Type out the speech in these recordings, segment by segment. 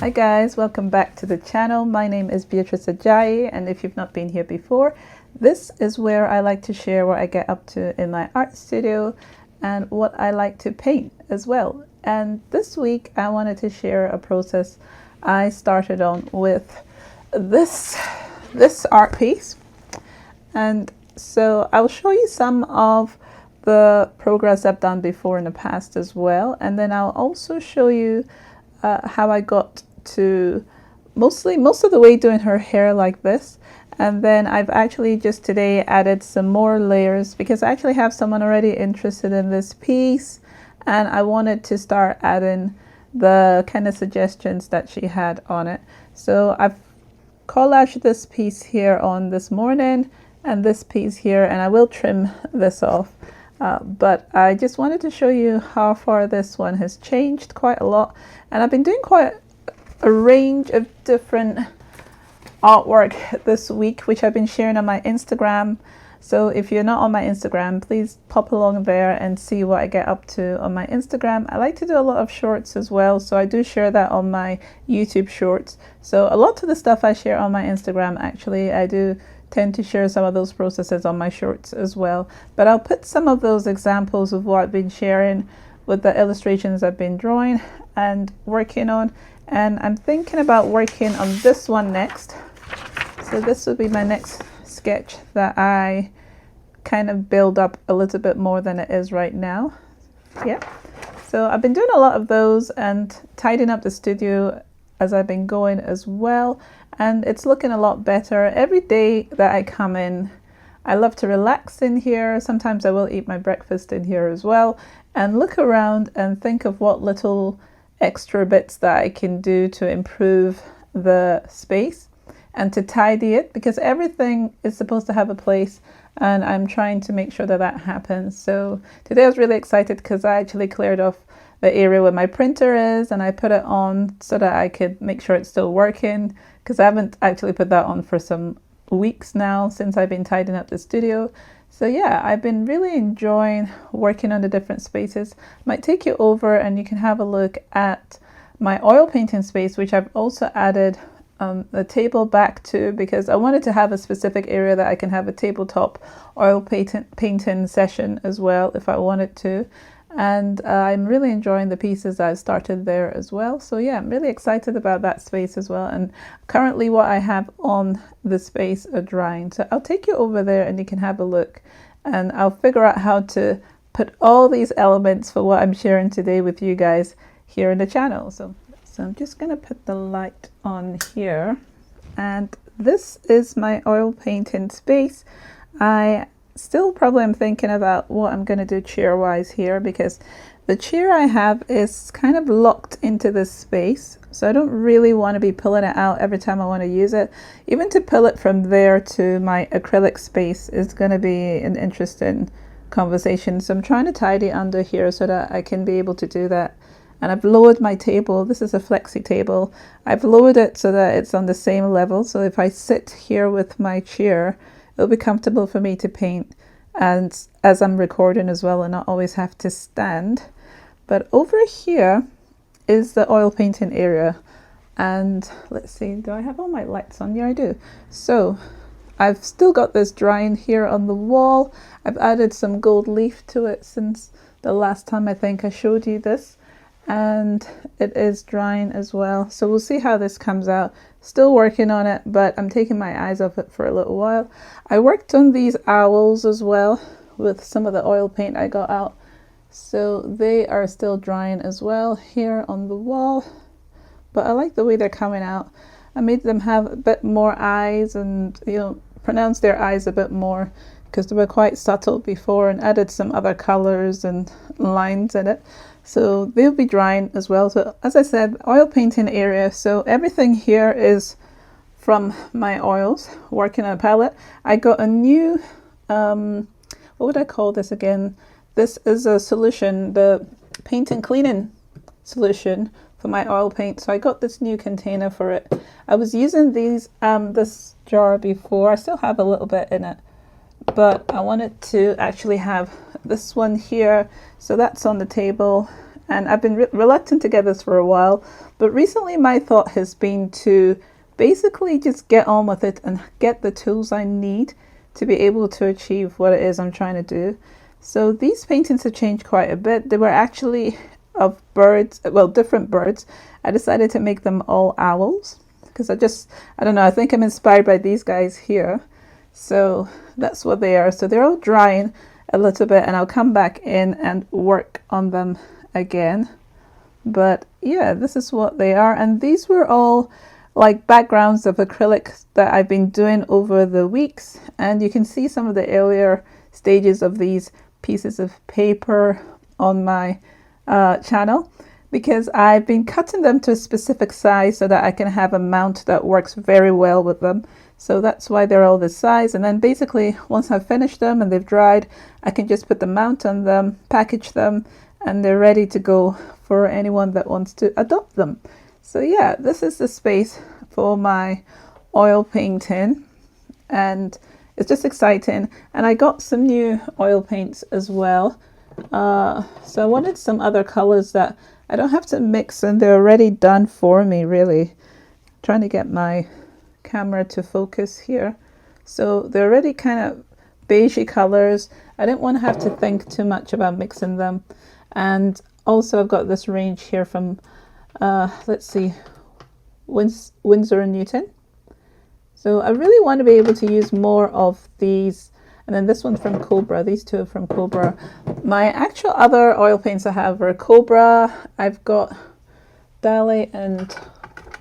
Hi guys, welcome back to the channel. My name is Beatrice Ajayi, and if you've not been here before, this is where I like to share what I get up to in my art studio and what I like to paint as well. And this week I wanted to share a process I started on with this art piece. And so I'll show you some of the progress I've done before in the past as well, and then I'll also show you how I got to most of the way doing her hair like this. And then I've actually just today added some more layers because I actually have someone already interested in this piece, and I wanted to start adding the kind of suggestions that she had on it. So I've collaged this piece here on this morning and this piece here, and I will trim this off. But I just wanted to show you how far this one has changed quite a lot. And I've been doing quite a range of different artwork this week, which I've been sharing on my Instagram. So if you're not on my Instagram, please pop along there and see what I get up to on my Instagram. I like to do a lot of shorts as well, so I do share that on my YouTube shorts. So a lot of the stuff I share on my Instagram, actually, I do tend to share some of those processes on my shorts as well. But I'll put some of those examples of what I've been sharing with the illustrations I've been drawing and working on. And I'm thinking about working on this one next. So this will be my next sketch that I kind of build up a little bit more than it is right now. Yeah. So I've been doing a lot of those and tidying up the studio as I've been going as well. And it's looking a lot better. Every day that I come in, I love to relax in here. Sometimes I will eat my breakfast in here as well and look around and think of what little extra bits that I can do to improve the space and to tidy it, because everything is supposed to have a place, and I'm trying to make sure that that happens. So today I was really excited because I actually cleared off the area where my printer is and I put it on so that I could make sure it's still working, because I haven't actually put that on for some weeks now since I've been tidying up the studio. So yeah, I've been really enjoying working on the different spaces. Might take you over and you can have a look at my oil painting space, which I've also added a table back to, because I wanted to have a specific area that I can have a tabletop oil painting session as well if I wanted to. And I'm really enjoying the pieces I've started there as well. So yeah, I'm really excited about that space as well. And currently what I have on the space are drying. So I'll take you over there and you can have a look. And I'll figure out how to put all these elements for what I'm sharing today with you guys here in the channel. So I'm just going to put the light on here. And this is my oil painting space. I still probably am thinking about what I'm going to do chair wise here, because the chair I have is kind of locked into this space, so I don't really want to be pulling it out every time I want to use it. Even to pull it from there to my acrylic space is going to be an interesting conversation. So I'm trying to tidy under here so that I can be able to do that. And I've lowered my table. This is a flexi table. I've lowered it so that it's on the same level, so if I sit here with my chair, it'll be comfortable for me to paint, and as I'm recording as well, and not always have to stand. But over here is the oil painting area, and let's see, do I have all my lights on? Yeah, I do. So I've still got this drying here on the wall. I've added some gold leaf to it since the last time I think I showed you this, and it is drying as well. So we'll see how this comes out. Still working on it, but I'm taking my eyes off it for a little while. I worked on these owls as well with some of the oil paint I got out. So they are still drying as well here on the wall, but I like the way they're coming out. I made them have a bit more eyes and, you know, pronounce their eyes a bit more, because they were quite subtle before, and added some other colors and lines in it. So they'll be drying as well. So as I said, oil painting area. So everything here is from my oils, working on a palette. I got a new, what would I call this again? This is a solution, the paint and cleaning solution for my oil paint. So I got this new container for it. I was using these, this jar before. I still have a little bit in it, but I wanted to actually have this one here. So that's on the table, and I've been reluctant to get this for a while, but recently my thought has been to basically just get on with it and get the tools I need to be able to achieve what it is I'm trying to do. So these paintings have changed quite a bit. They were actually of birds, well, different birds. I decided to make them all owls because I don't know, I think I'm inspired by these guys here. So that's what they are. So they're all drying a little bit, and I'll come back in and work on them again. But yeah, this is what they are. And these were all like backgrounds of acrylics that I've been doing over the weeks. And you can see some of the earlier stages of these pieces of paper on my channel, because I've been cutting them to a specific size so that I can have a mount that works very well with them. So that's why they're all this size. And then basically once I've finished them and they've dried, I can just put the mount on them, package them, and they're ready to go for anyone that wants to adopt them. So yeah, this is the space for my oil painting, and it's just exciting. And I got some new oil paints as well. So I wanted some other colors that I don't have to mix, and they're already done for me, really. Trying to get my camera to focus here. So they're already kind of beigey colors. I didn't want to have to think too much about mixing them. And also I've got this range here from let's see, Windsor Newton. So I really want to be able to use more of these. And then this one's from Cobra. These two are from Cobra. My actual other oil paints I have are Cobra. I've got Dali and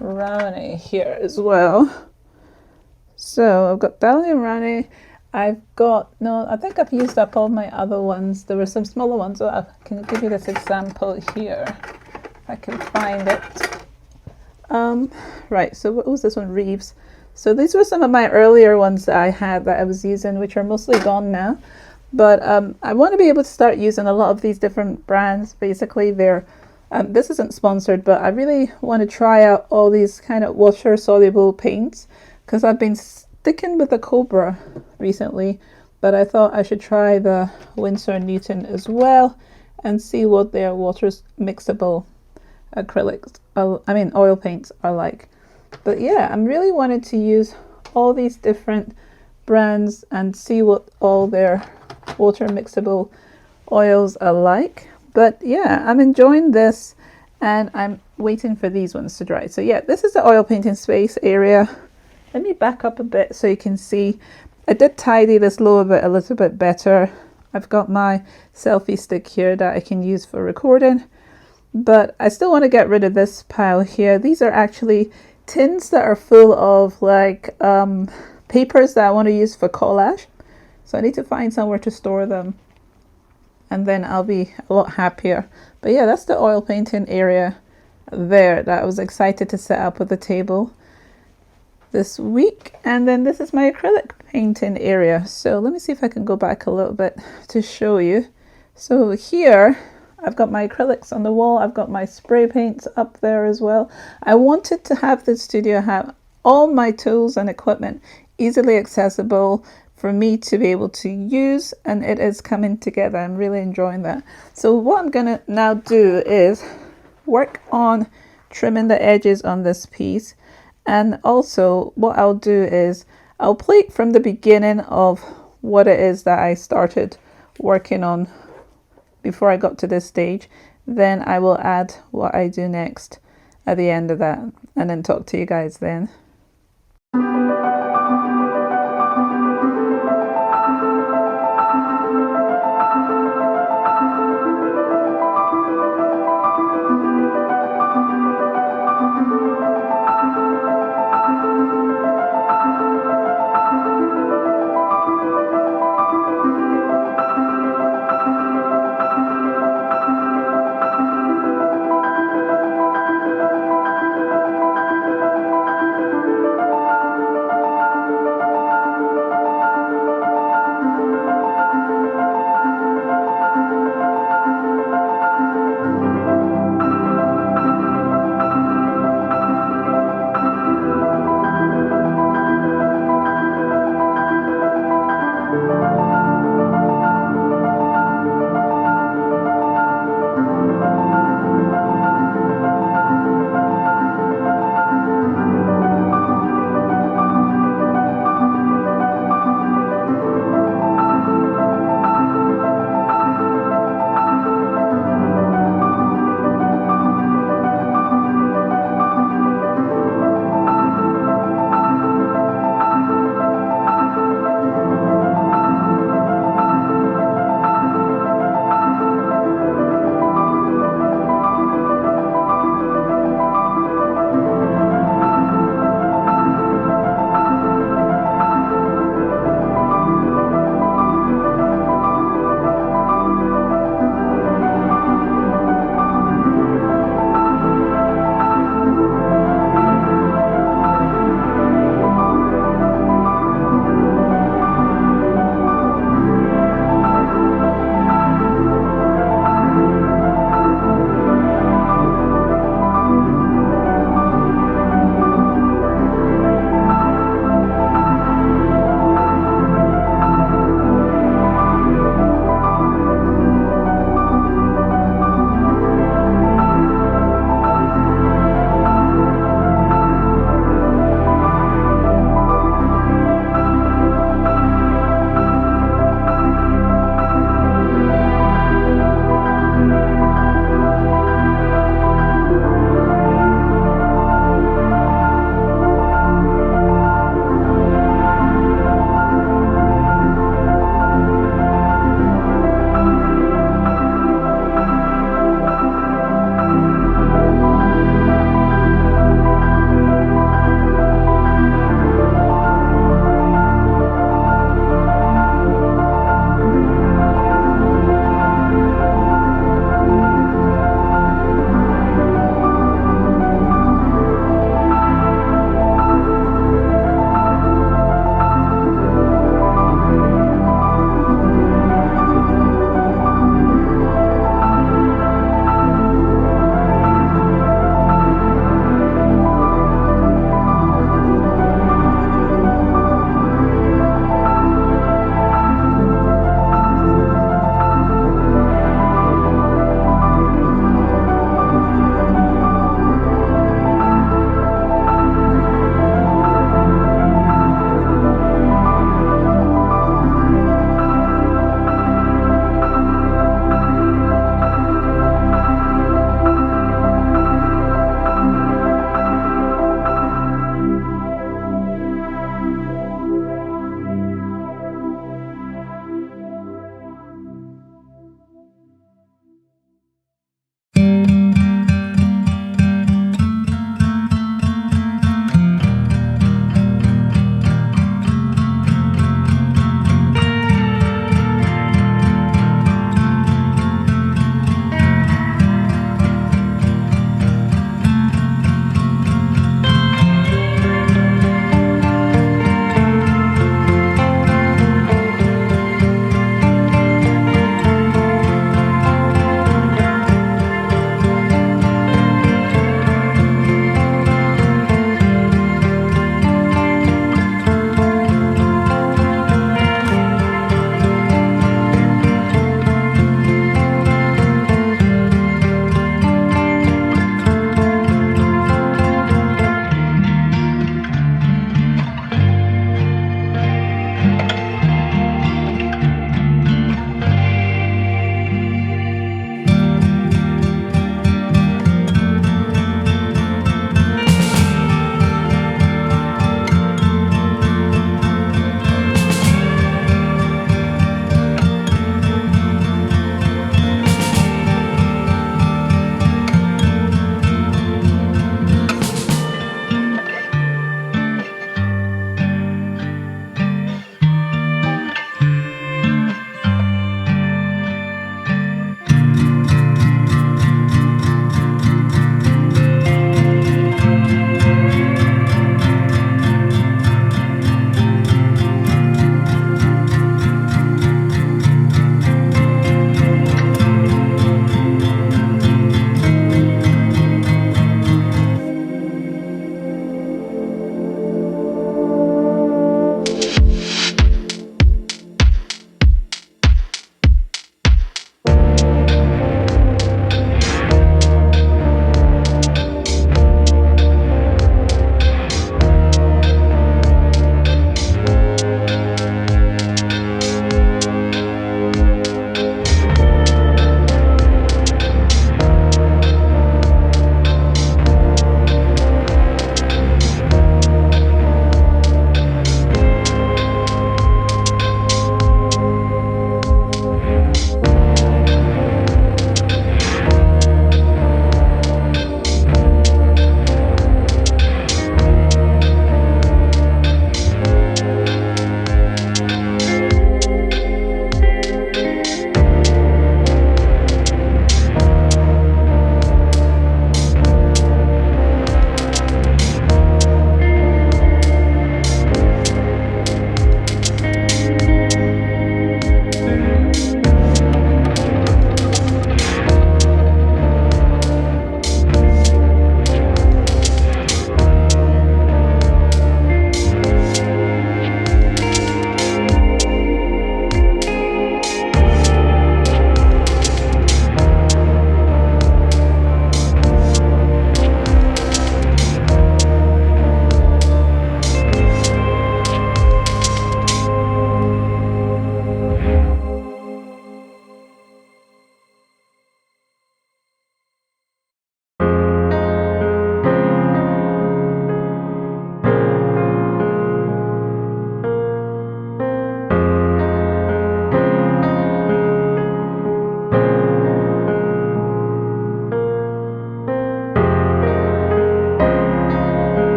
Rowney here as well. So I've got Dali and Rowney. I've got, no, I think I've used up all my other ones. There were some smaller ones. So I can give you this example here, if I can find it. Right, so what was this one? Reeves. So these were some of my earlier ones that I had that I was using, which are mostly gone now. But I want to be able to start using a lot of these different brands. Basically, they're this isn't sponsored, but I really want to try out all these kind of water soluble paints, because I've been sticking with the Cobra recently, but I thought I should try the Windsor Newton as well and see what their water mixable acrylics, oil paints are like. But yeah, I'm really wanted to use all these different brands and see what all their water mixable oils are like. But yeah, I'm enjoying this, and I'm waiting for these ones to dry. So yeah, this is the oil painting space area. Let me back up a bit so you can see. I did tidy this lower bit a little bit better. I've got my selfie stick here that I can use for recording, but I still want to get rid of this pile here. These are actually tins that are full of like papers that I want to use for collage. So I need to find somewhere to store them, and then I'll be a lot happier. But yeah, that's the oil painting area there that I was excited to set up with the table this week. And then this is my acrylic painting area. So let me see if I can go back a little bit to show you. So here I've got my acrylics on the wall. I've got my spray paints up there as well. I wanted to have the studio have all my tools and equipment easily accessible for me to be able to use, and it is coming together. I'm really enjoying that. So what I'm gonna now do is work on trimming the edges on this piece, and also what I'll do is I'll plate from the beginning of what it is that I started working on before I got to this stage. Then I will add what I do next at the end of that, and then talk to you guys then.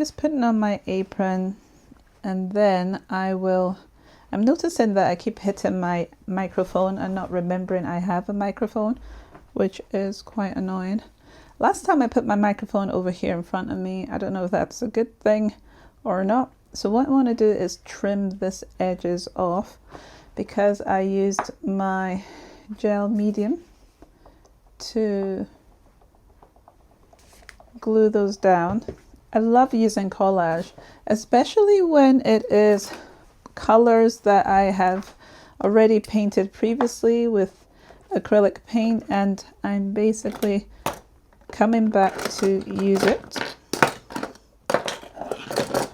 just putting on my apron, and then I'm noticing that I keep hitting my microphone and not remembering I have a microphone, which is quite annoying. Last time I put my microphone over here in front of me. I don't know if that's a good thing or not. So what I want to do is trim this edges off, because I used my gel medium to glue those down. I love using collage, especially when it is colors that I have already painted previously with acrylic paint, and I'm basically coming back to use it. So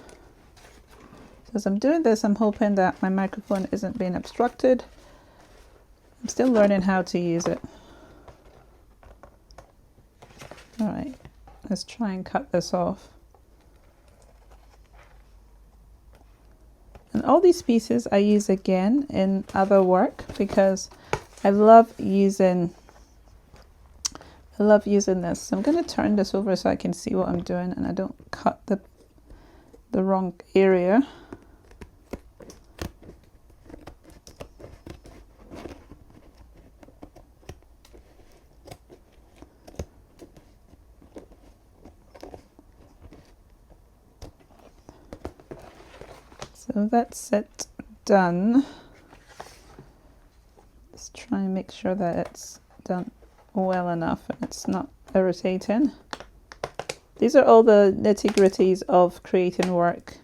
as I'm doing this, I'm hoping that my microphone isn't being obstructed. I'm still learning how to use it. All right, let's try and cut this off. And all these pieces I use again in other work, because I love using this. So I'm going to turn this over so I can see what I'm doing and I don't cut the wrong area. So that's it done. Just try and make sure that it's done well enough and it's not irritating. These are all the nitty-gritties of creating work.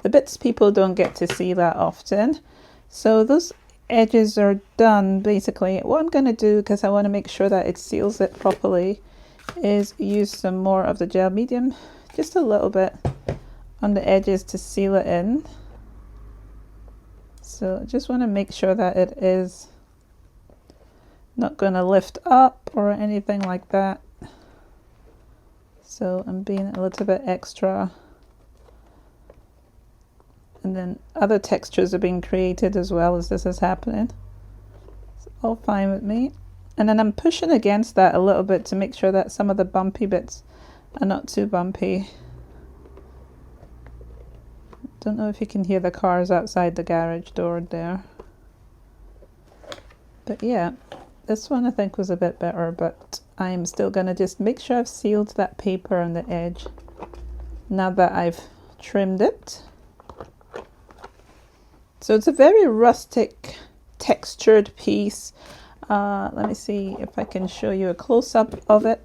The bits people don't get to see that often. So those edges are done basically. What I'm going to do, because I want to make sure that it seals it properly, is use some more of the gel medium, just a little bit on the edges to seal it in. So I just want to make sure that it is not going to lift up or anything like that. So I'm being a little bit extra. And then other textures are being created as well as this is happening. It's all fine with me. And then I'm pushing against that a little bit to make sure that some of the bumpy bits are not too bumpy. Don't know if you can hear the cars outside the garage door there. But yeah, this one I think was a bit better, but I'm still going to just make sure I've sealed that paper on the edge now that I've trimmed it. So it's a very rustic textured piece. Let me see if I can show you a close-up of it.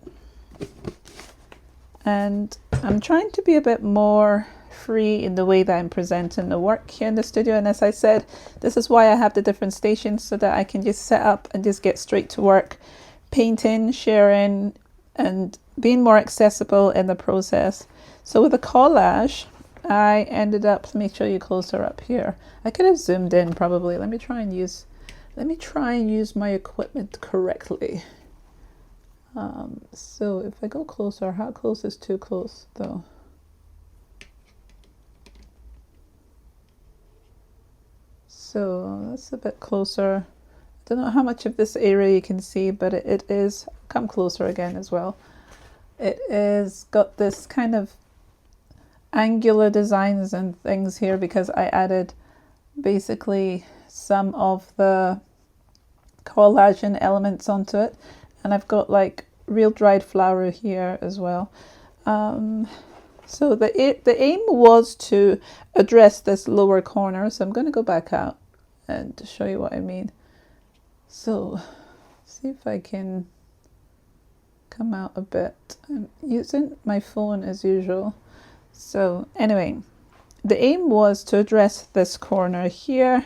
And I'm trying to be a bit more free in the way that I'm presenting the work here in the studio, and as I said, this is why I have the different stations, so that I can just set up and just get straight to work, painting, sharing, and being more accessible in the process. So with the collage, I ended up, let me show you closer up here. I could have zoomed in probably. Let me try and use my equipment correctly. So if I go closer, how close is too close though? So that's a bit closer. I don't know how much of this area you can see, but it is, come closer again as well. It is got this kind of angular designs and things here because I added basically some of the collagen elements onto it. And I've got like real dried flower here as well. So the aim was to address this lower corner. So I'm going to go back out and to show you what I mean. So see if I can come out a bit. I'm using my phone as usual. So anyway, the aim was to address this corner here,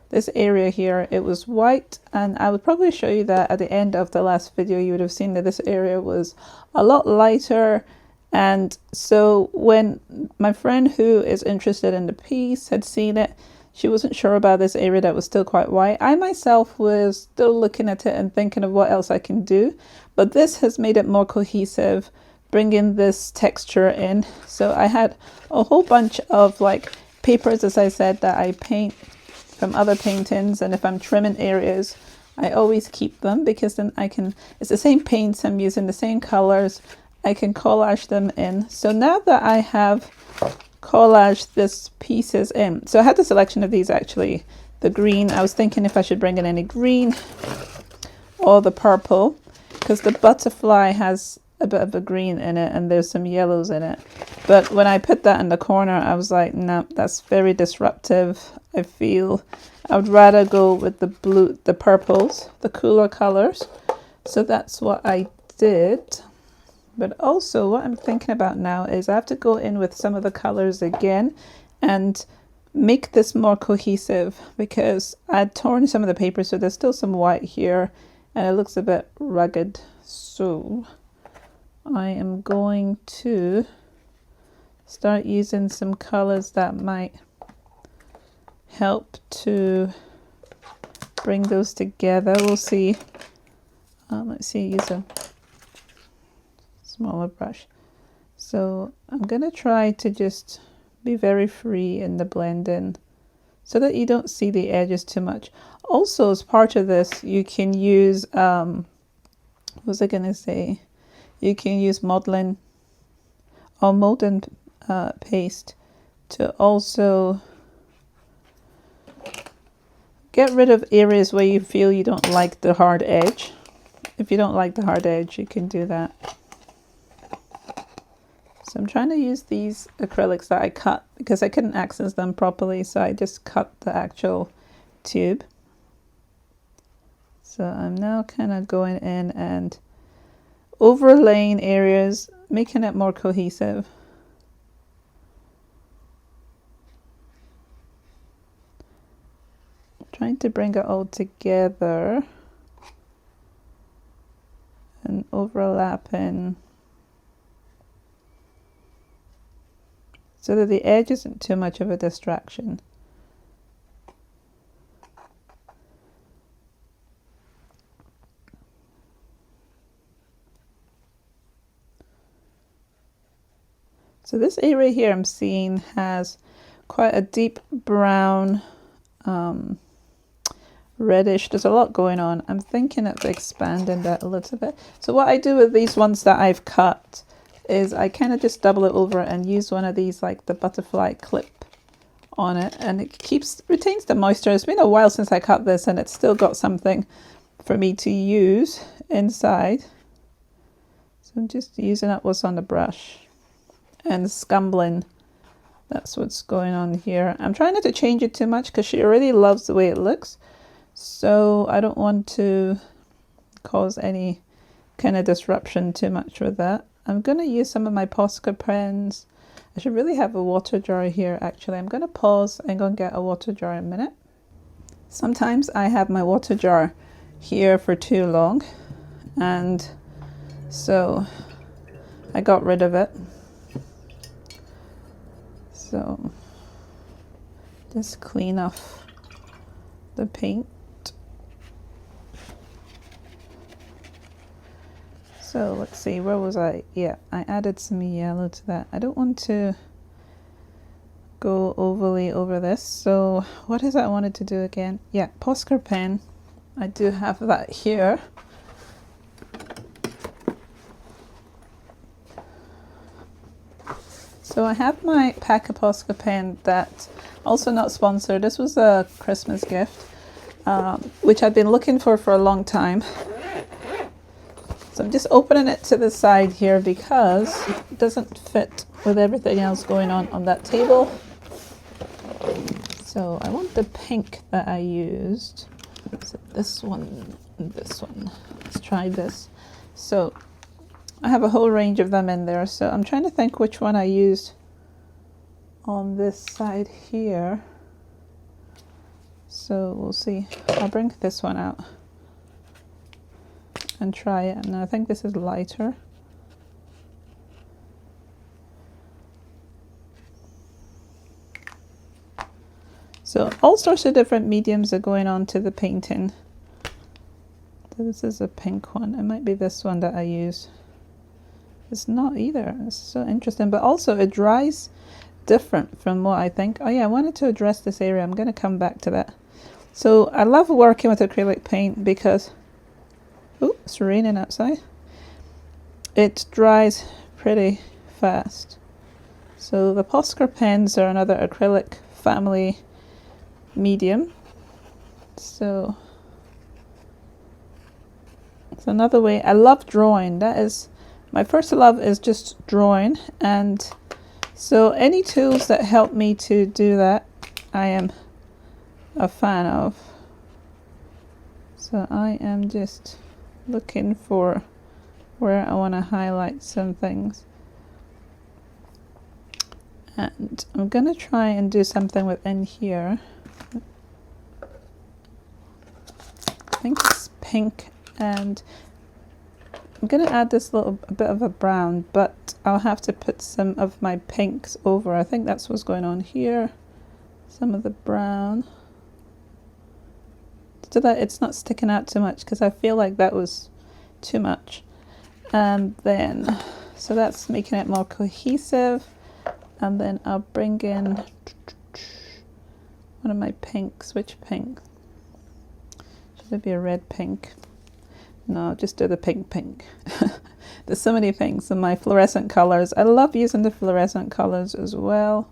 this area here. It was white, and I would probably show you that at the end of the last video. You would have seen that this area was a lot lighter. And so when my friend who is interested in the piece had seen it, she wasn't sure about this area that was still quite white. I myself was still looking at it and thinking of what else I can do, but this has made it more cohesive, bringing this texture in. So I had a whole bunch of like papers, as I said, that I paint from other paintings, and if I'm trimming areas, I always keep them because then I can, it's the same paints, I'm using the same colors, I can collage them in. So now that I have collaged these pieces in, so I had the selection of these actually, the green, I was thinking if I should bring in any green or the purple, because the butterfly has a bit of a green in it and there's some yellows in it. But when I put that in the corner, I was like, no, that's very disruptive. I feel I would rather go with the blue, the purples, the cooler colors. So that's what I did. But also what I'm thinking about now is I have to go in with some of the colors again and make this more cohesive, because I'd torn some of the paper, so there's still some white here and it looks a bit rugged. So I am going to start using some colors that might help to bring those together. We'll see. Let's see, use a smaller brush. So I'm going to try to just be very free in the blending so that you don't see the edges too much. Also, as part of this, you can use, what was I going to say? You can use modeling or molding paste to also get rid of areas where you feel you don't like the hard edge. If you don't like the hard edge, you can do that. So I'm trying to use these acrylics that I cut because I couldn't access them properly, so I just cut the actual tube. So I'm now kind of going in and overlaying areas, making it more cohesive. Trying to bring it all together and overlapping so that the edge isn't too much of a distraction. So this area here I'm seeing has quite a deep brown, reddish. There's a lot going on. I'm thinking of expanding that a little bit. So what I do with these ones that I've cut is I kind of just double it over and use one of these, like the butterfly clip on it, and it retains the moisture. It's been a while since I cut this and it's still got something for me to use inside. So I'm just using up what's on the brush and scumbling. That's what's going on here. I'm trying not to change it too much because she already loves the way it looks. So I don't want to cause any kind of disruption too much with that. I'm going to use some of my Posca pens. I should really have a water jar here actually. I'm going to pause and go and get a water jar in a minute. Sometimes I have my water jar here for too long, and so I got rid of it. So just clean off the paint. So let's see, where was I? Yeah, I added some yellow to that. I don't want to go overly over this. So what is it I wanted to do again? Yeah, Posca pen. I do have that here. So I have my pack of Posca pen that, also not sponsored, this was a Christmas gift, which I've been looking for a long time. So I'm just opening it to the side here because it doesn't fit with everything else going on that table. So I want the pink that I used. So this one and this one. Let's try this. So I have a whole range of them in there, so I'm trying to think which one I used on this side here. So we'll see. I'll bring this one out and try it, and I think this is lighter. So all sorts of different mediums are going on to the painting. So this is a pink one. It might be this one that I use. It's not either. It's so interesting, but also it dries different from what I think. Oh yeah, I wanted to address this area. I'm going to come back to that. So I love working with acrylic paint because, oh, it's raining outside. it dries pretty fast. So the Posca pens are another acrylic family medium. So it's another way. I love drawing. That is my first love, is just drawing, and so any tools that help me to do that, I am a fan of. So I am just looking for where I want to highlight some things. And I'm going to try and do something within here. I think it's pink, and I'm going to add this a bit of a brown, but I'll have to put some of my pinks over. I think that's what's going on here. Some of the brown, so that it's not sticking out too much, because I feel like that was too much. And then, so that's making it more cohesive. And then I'll bring in one of my pinks. Which pink? Should it be a red pink? No, just do the pink. There's so many pinks in my fluorescent colors. I love using the fluorescent colors as well.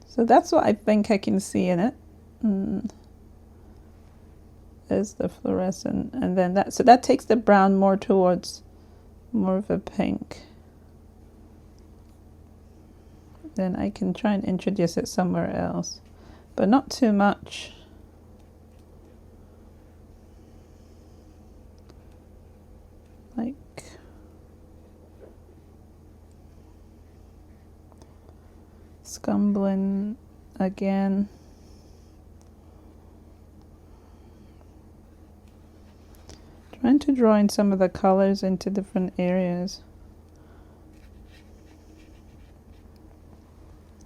So that's what I think I can see in it. Is the fluorescent, and then that, so that takes the brown more towards more of a pink. Then I can try and introduce it somewhere else, but not too much. Like scumbling again. Trying to draw in some of the colors into different areas.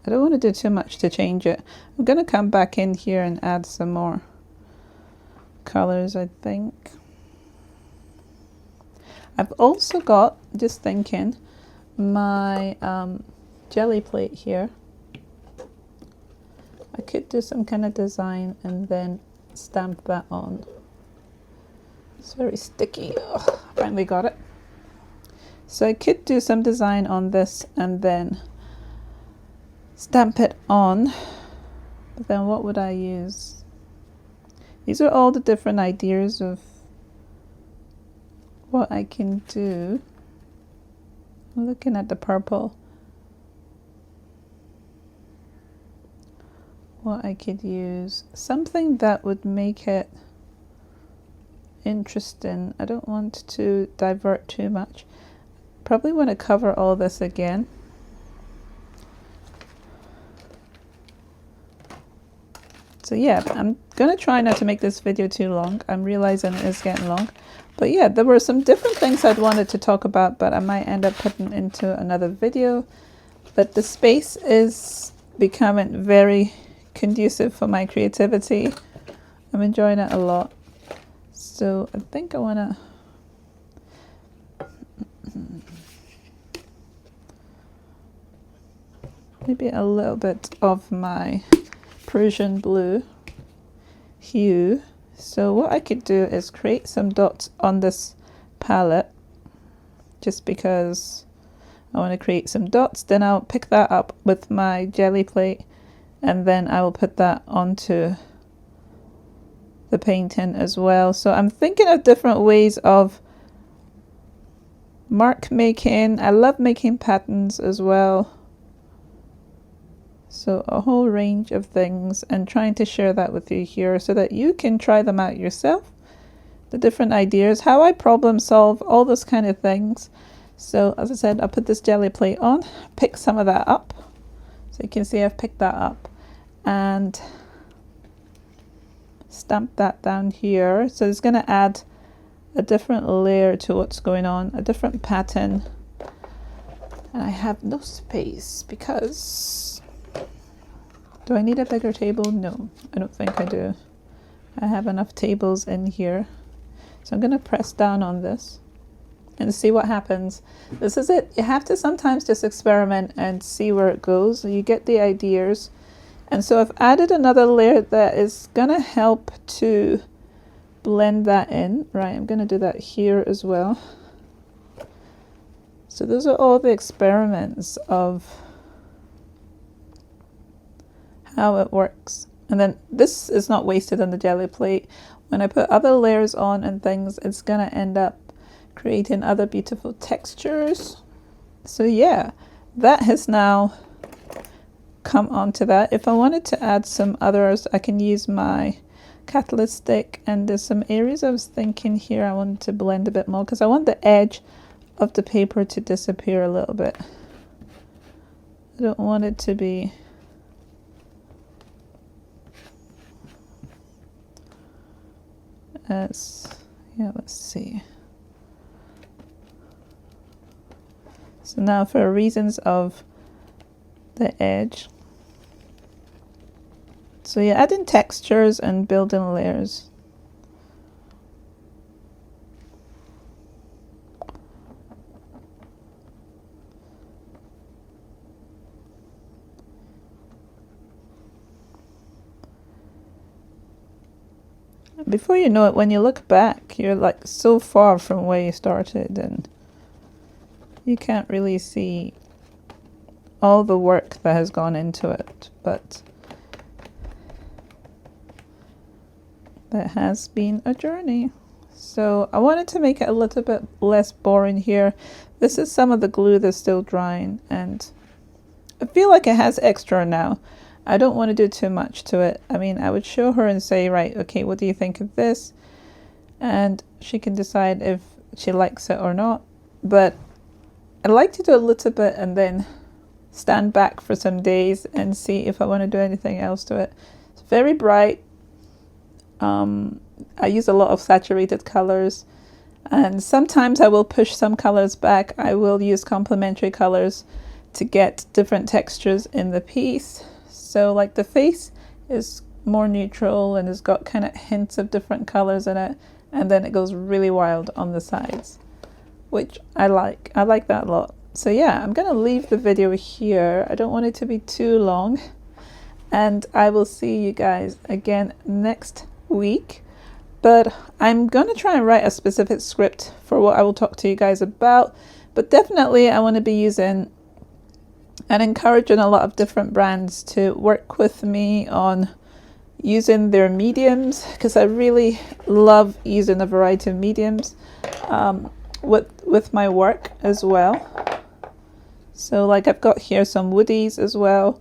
I don't want to do too much to change it. I'm going to come back in here and add some more colors, I think. I've also got, just thinking, my jelly plate here. I could do some kind of design and then stamp that on. It's very sticky. Ugh, finally got it. So I could do some design on this and then stamp it on. But then what would I use? These are all the different ideas of what I can do. I'm looking at the purple. What I could use. Something that would make it interesting. I don't want to divert too much. Probably want to cover all this again. So yeah, I'm gonna try not to make this video too long. I'm realizing it is getting long. But yeah, there were some different things I'd wanted to talk about, but I might end up putting into another video. But the space is becoming very conducive for my creativity. I'm enjoying it a lot. So I think I want to maybe a little bit of my Prussian blue hue. So what I could do is create some dots on this palette, just because I want to create some dots. Then I'll pick that up with my jelly plate, and then I will put that onto the painting as well. So I'm thinking of different ways of mark making. I love making patterns as well. So a whole range of things, and trying to share that with you here so that you can try them out yourself. The different ideas, how I problem solve, all those kind of things. So as I said, I'll put this jelly plate on, pick some of that up. So you can see I've picked that up and stamp that down here. So it's going to add a different layer to what's going on, a different pattern. And I have no space because, do I need a bigger table? No, I don't think I do. I have enough tables in here. So I'm going to press down on this and see what happens. This is it. You have to sometimes just experiment and see where it goes. You get the ideas. And so I've added another layer that is going to help to blend that in. Right, I'm going to do that here as well. So those are all the experiments of how it works. And then this is not wasted on the jelly plate. When I put other layers on and things, it's gonna end up creating other beautiful textures. So yeah, that has now come onto that. If I wanted to add some others, I can use my catalyst stick, and there's some areas I was thinking here I wanted to blend a bit more because I want the edge of the paper to disappear a little bit. I don't want it to be as, yeah, let's see. So now for reasons of the edge, so yeah, adding textures and building layers. Before you know it, when you look back, you're like so far from where you started and you can't really see all the work that has gone into it, but that has been a journey. So I wanted to make it a little bit less boring here. This is some of the glue that's still drying, and I feel like it has extra now. I don't want to do too much to it. I mean, I would show her and say, right, okay, what do you think of this? And she can decide if she likes it or not. But I like to do a little bit and then stand back for some days and see if I want to do anything else to it. It's very bright. I use a lot of saturated colors, and sometimes I will push some colors back. I will use complementary colors to get different textures in the piece. So like the face is more neutral and has got kind of hints of different colors in it, and then it goes really wild on the sides, which I like. I like that a lot. So yeah, I'm gonna leave the video here. I don't want it to be too long, and I will see you guys again next week. But I'm gonna try and write a specific script for what I will talk to you guys about. But definitely I want to be using and encouraging a lot of different brands to work with me on using their mediums, because I really love using a variety of mediums with my work as well. So like I've got here some woodies as well,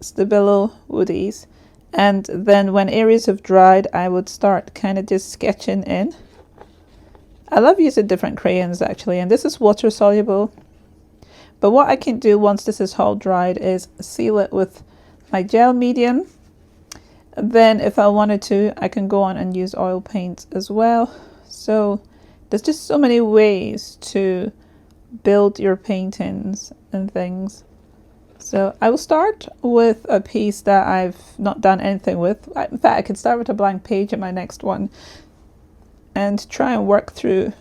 Stabilo woodies. And then when areas have dried, I would start kind of just sketching in. I love using different crayons actually, and this is water soluble. But what I can do once this is all dried is seal it with my gel medium. Then if I wanted to, I can go on and use oil paint as well. So there's just so many ways to build your paintings and things. So I will start with a piece that I've not done anything with. In fact, I could start with a blank page in my next one and try and work through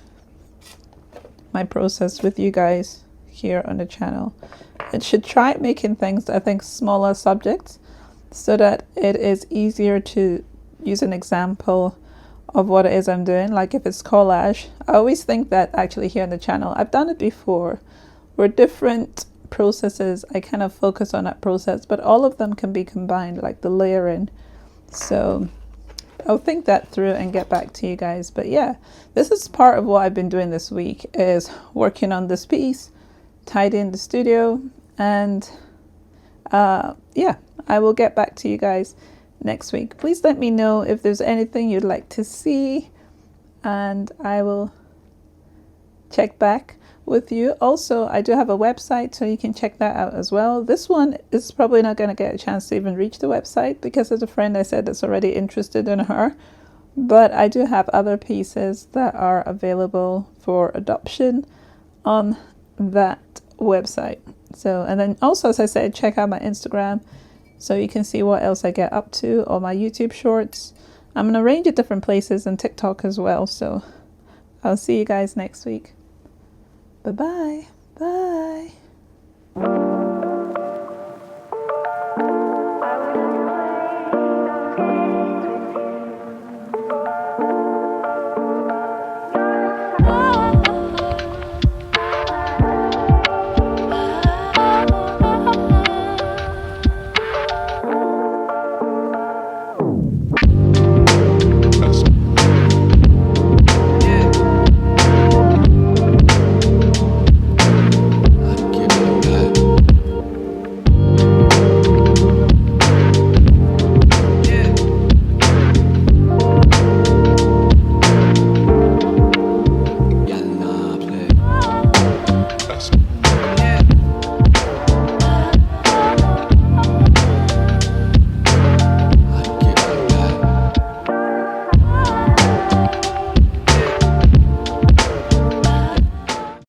my process with you guys here on the channel. It should try making things, I think, smaller subjects so that it is easier to use an example of what it is I'm doing. Like if it's collage, I always think that actually here on the channel, I've done it before, where different processes, I kind of focus on that process, but all of them can be combined, like the layering. So I'll think that through and get back to you guys. But yeah, this is part of what I've been doing this week, is working on this piece, tidying the studio, and yeah, I will get back to you guys next week. Please let me know if there's anything you'd like to see, and I will check back with you. Also, I do have a website, so you can check that out as well. This one is probably not going to get a chance to even reach the website because there's a friend I said that's already interested in her, but I do have other pieces that are available for adoption on that website. So, and then also, as I said, check out my Instagram so you can see what else I get up to, or my YouTube shorts. I'm in a range of different places, and TikTok as well. So I'll see you guys next week. Bye-bye. Bye.